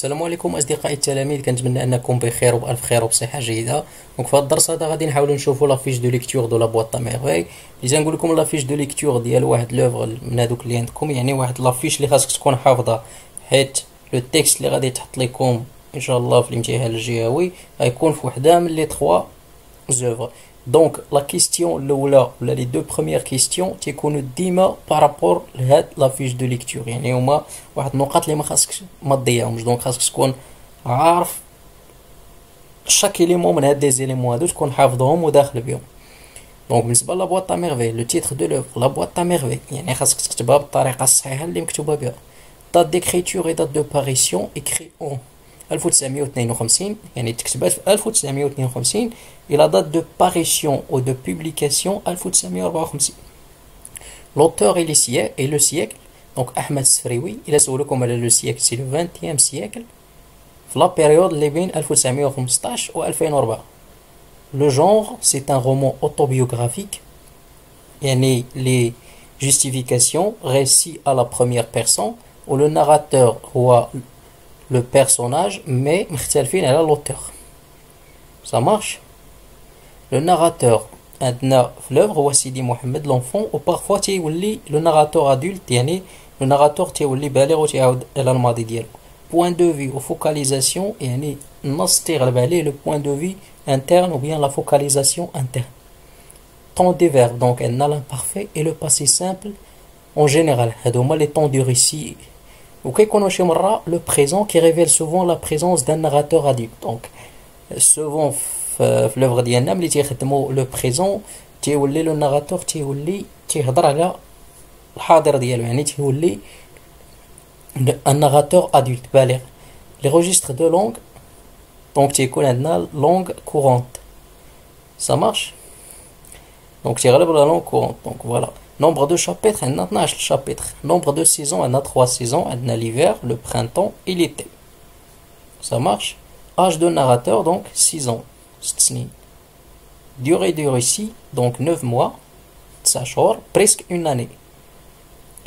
السلام عليكم اصدقائي التلاميذ، كنتمنى انكم بخير وبالف خير وبصحه جيده. دونك في هذا الدرس هذا غادي نحاولوا نشوفوا لا فيش دو ليكتور دو لا بواط ميرفاي. اللي نقول لكم لا فيش دو ليكتور ديال واحد لوفر من هذوك اللي عندكم، يعني واحد لا فيش اللي خاصك تكون حافظها، حيت لو تيكست اللي غادي تحط لكم ان شاء الله في الامتحان الجهوي غيكون في وحده من لي 3 زوفر. دونك لا كيستيون الاولى ولا لي دو بروميير كيستيون تيكونوا ديما بارابور لهاد لا فيش دو ليكتور، يعني هما واحد النقاط اللي ما خاصكش ما تضيعهمش. دونك خاصك تكون عارف شاك اليمون من هاد دي زيليمون هادو، تكون حافظهم وداخل بهم. دونك بالنسبه لا بواط ميرفي، لو تيتر دو لوفر لا بواط ميرفي، يعني خاصك تكتبها بالطريقه الصحيحه اللي مكتوبه بها. دات ديكريتور اي دات دو باريسيون اكري اون 1952، يعني تكتبات في 1952، الى دات دو باريسيون او دو بوبليكاسيون 1954. لوتور اي لو سيكل، دونك احمد السفريوي. الى سولوكم على لو سيكل سي لو 20 سيكل، في لا بيريود اللي بين 1915 و 2004. لو جونغ سي ان رومان اوتوبيوغرافيك، يعني لي جوستيفيكاسيون récit à la première personne où le narrateur هو le personnage mais مختلفين على l'auteur. Ça marche. Le narrateur عندنا في l'œuvre هو سيدي محمد لونفون، و parfois تيولي لو ناراتور ادولت، يعني لو ناراتور تيولي بالغ وتيعاود على الماضي ديالو. بوين دو في و فوكاليزاسيون، يعني النص تيغلب عليه لو بوين دو في interne ou bien la focalisation interne. Temps des verbes, donc عندنا l'imparfait et le passé simple en général. هادو هما les temps du récit. وكيكونوا شي مرة le présent qui révèle souvent la présence d'un narrateur adulte. Donc souvent في l'œuvre ديالنا ملي تيخدموا لو بريزون تيولي لو ناراتور تيولي تيهضر على الحاضر ديالو، يعني تيولي ان ناراتور ادولت بالغ. لي روجيستر دو لونغ، دونك تيكون عندنا لونغ كورونت. سا مارش. دونك تيغلب لا لونغ كورونت. دونك فوالا. نومبر دو شابيتر عندنا 12 شابيتر. نومبر دو سيزون عندنا 3 سيزون، عندنا ليفير لو برينتون اي ليتي. سا مارش. اج دو ناراتور دونك 6 ans 6 سنين. Durée du récit, donc 9 mois, 9 شهور, presque une année.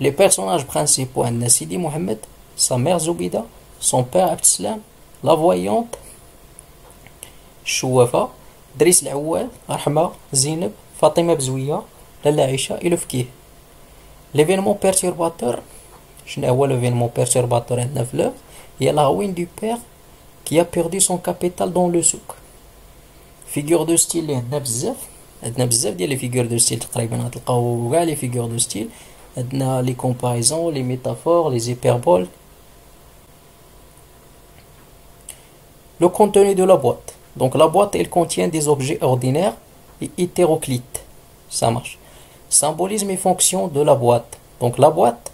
Les personnages principaux, عندنا سيدي محمد, sa mère Zoubida, son père Abdeslam, la voyante, شوافة, دريس العوال, رحمة, زينب, فاطمة بزوية, لالا عيشة, et le فكيه. L'événement perturbateur, شنو هو l'événement perturbateur عندنا في l'œuvre, il y a la ruine du père qui a perdu son capital dans le souk. فيغور دو ستيل اللي عندنا بزاف ديال لي فيغور دو ستيل، تقريبا غتلقاو كاع لي فيغور دو ستيل. عندنا لي كومباريزون، لي ميتافور، لي زيبربول. لو كونتوني دو لا بواط، دونك لا بواط elle contient des objets ordinaires et hétéroclites. Ça marche. Symbolisme et fonction de la boîte. Donc la boîte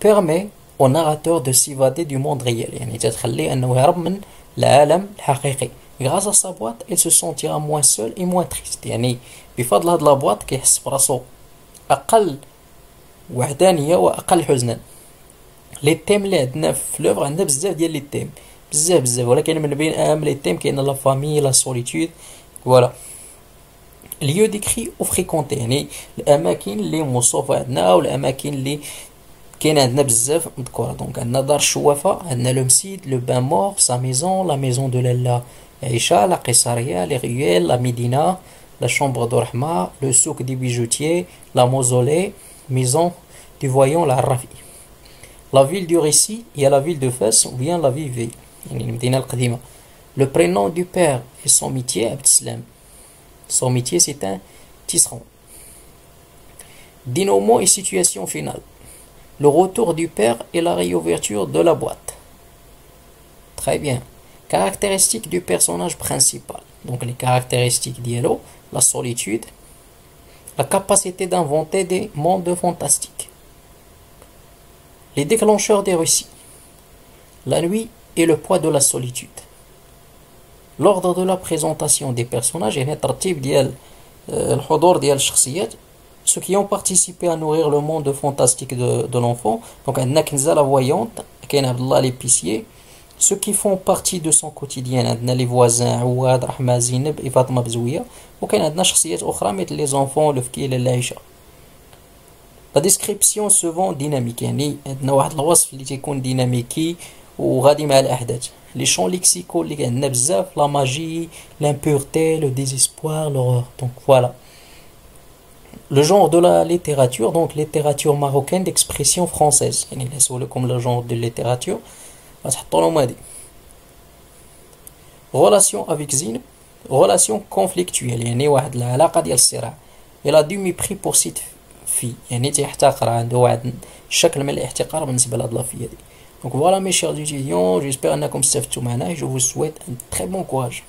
permet au narrateur de s'évader du monde réel، يعني تتخليه انه يهرب من العالم الحقيقي. Grâce à sa boîte, il se sentira moins seul et moins triste. يعني بفضل هاد لابواط كيحس براسو اقل وحدانيه واقل حزنا. لي تيم اللي عندنا في لوفر، عندنا بزاف ديال لي تيم، بزاف، ولكن من بين اهم لي تيم كاين لا فامي، لا سوليتود، فوالا. ليو ديكري او فريكونتي، يعني الاماكن اللي موصوفه عندنا والاماكن اللي كاين عندنا بزاف مذكوره. دونك عندنا دار الشوافه، عندنا لو مسيد، لو بان مور، سا ميزون، لا ميزون دو لالا عيشة، لا قيصرية، لي ريويل، لا ميدينا، لا شومبر دو رحمة، لو سوق دي بيجوتيي، لا موزولي، ميزون دو فويون العرافي. لا فيل دو ريسي هي لا فيل دو فاس ou bien la ville vieille، يعني المدينة القديمة. لو برينون دو بير et son métier عبد السلام. Son métier c'est un tisserand. Dénouement et situation finale. Le retour du père et la réouverture de la boîte. Très bien. Caractéristiques du personnage principal. Donc les caractéristiques dialogue, la solitude, la capacité d'inventer des mondes fantastiques. Les déclencheurs des récits. La nuit et le poids de la solitude. L'ordre de la présentation des personnages et الترتيب ديال الحضور ديال الشخصيات. Ceux qui ont participé à nourrir le monde fantastique de l'enfant. Donc عندنا كنزة la voyante, كاين عبد الله l'épicier. Ceux qui font partie de son quotidien, عندنا les voisins عواد، رحمة، زينب، فاطمة بزوية. وكاين عندنا شخصيات أخرى مثل les enfants، الفكي، لالا عيشة. La description se vend dynamique، يعني عندنا واحد الوصف اللي تيكون ديناميكي وغادي مع الأحداث. لي شون ليكسيكو اللي عندنا بزاف، لا ماجي، l'impureté, le désespoir, l'horreur. Donc voilà. Le genre de la littérature, donc littérature marocaine d'expression française. يعني اللي سولكم le genre de littérature غتحطوا لهم هادي. Relation avec Zine, relation conflictuelle، يعني واحد العلاقة ديال الصراع. Il a dû mépris pour cette fille، يعني تيحتقر، عنده واحد الشكل من الاحتقار بالنسبة لهاد لافي هادي. Donc voilà mes chers étudiants, j'espère انكم استفدتوا معنا et je vous souhaite un très bon courage.